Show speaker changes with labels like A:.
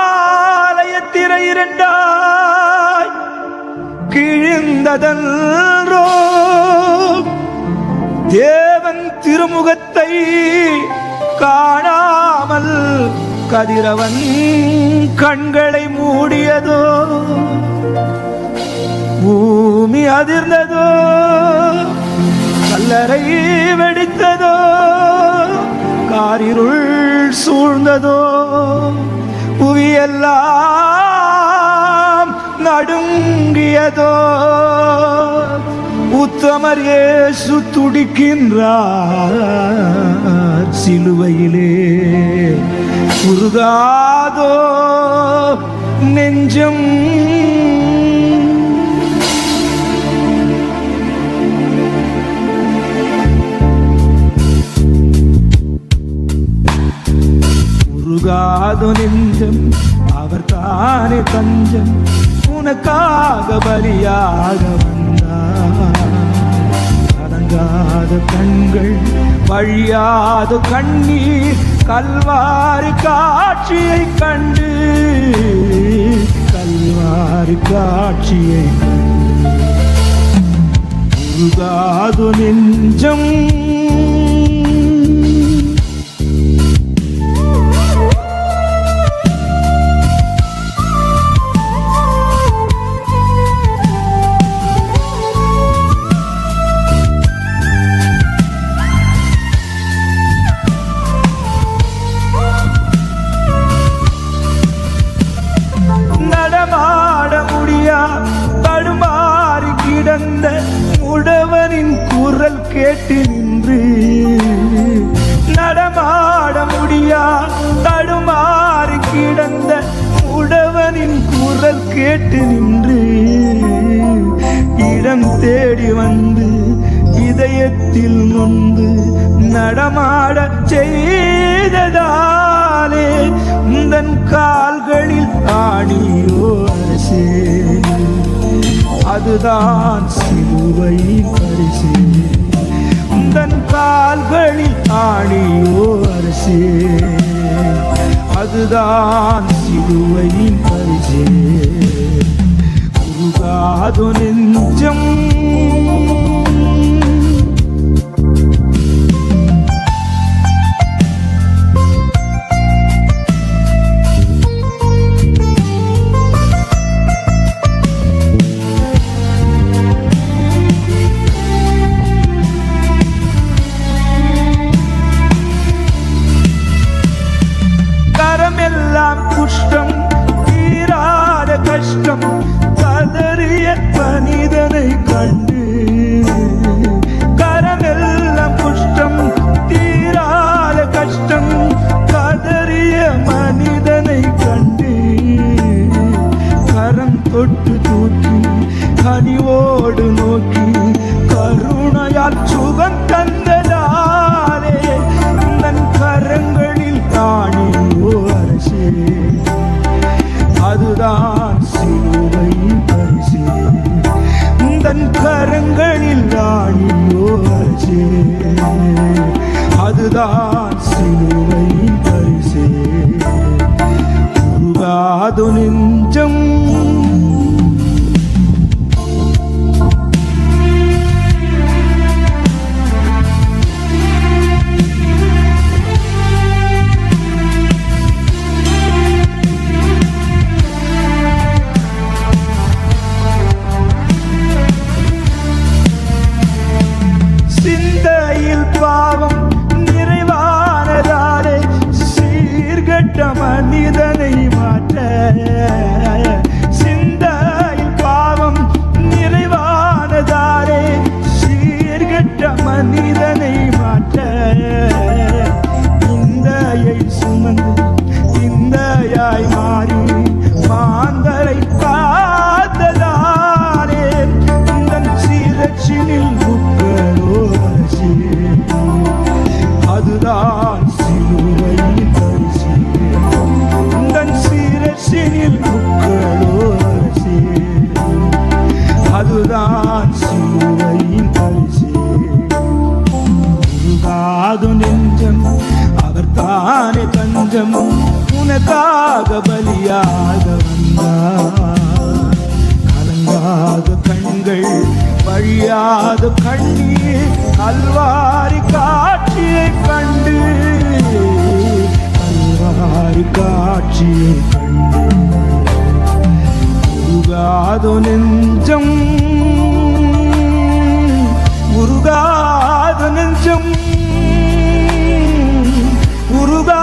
A: தேவாலயத்திரை இரண்டாய் கிழிந்ததன்றோ தேவன் திருமுகத்தை காணாமல் கதிரவன் கண்களை மூடியதோ பூமி அதிர்ந்ததோ கல்லறை வெடித்ததோ காரிருள் சூழ்ந்ததோ புவியெல்லாம் நடுங்கியதோ உத்தமர் இயேசு துடிக்கின்றார் சிலுவையிலே உருகாதோ நெஞ்சம் உருகாதோ நெஞ்சம் அவர் தானே தஞ்சம் உனக்காக பலியாக வந்தார் அடங்காத கண்கள் வழியாத கண்ணீர் கல்வாரி காட்சியை கண்டு கல்வாரி காட்சியை கண்டு உருகாதோ நெஞ்சம் தடுமாறி கிடந்த உழவனின் குரல் கேட்டு நின்று நடமாட முடியா தடுமாறி கிடந்த உழவனின் குரல் கேட்டு நின்று இடம் தேடி வந்து இதயத்தில் நொந்து நடமாட செய்ததாலே உந்தன் கால்களில் ஆணியோ அரசே அதுதான் சிலுவையின் பரிசே உந்தன் கால்களில் ஆணியோ அரசே அதுதான் சிலுவையின் பரிசே உருகாதோ நெஞ்சம் குஷ்டம் தீராத கஷ்டம் கதறிய மனிதனை கண்டு கரமெல்லாம் குஷ்டம் தீராத கஷ்டம் கதறிய மனிதனை கண்டு கரம் தொட்டு தூக்கி கனிவோடு நோக்கி கருணையால் சுகம் தந்ததாலே தன் கரங்களில் காணியோ அரசே அதுதான் சிலுவையின் பரிசே தன் கரங்களில் காணியோ அரசே அதுதான் சிலுவையின் பரிசே உருகாதோ நெஞ்சம் பாவம் நிறைவானதாலே சீர்கட்ட மனிதனை மாற்ற சிந்தையில் பாவம் நிறைவானதாலே சீர்கட்ட மனிதனை மாற்ற இந்தையை சுமந்து இந்தையாய் மாறி மாந்தரை காத்ததாலே தன் சீரட்சினில் முக்களோ அதுதான் சிலுவையின் பரிசே தன் சிரசினில் முக்களோ அரசே அதுதான் சிலுவையின் பரிசே உருகாதோ நெஞ்சம் அவர் தானே தஞ்சம் உனக்காக பலியாக வந்தார். கலங்காத கண்கள் வழியாத கண்ணீர் கல்வாரி காட்சியை கண்டு கல்வாரி காட்சியை கண்டு உருகாதோ நெஞ்சம் உருகாத நெஞ்சம் உருகா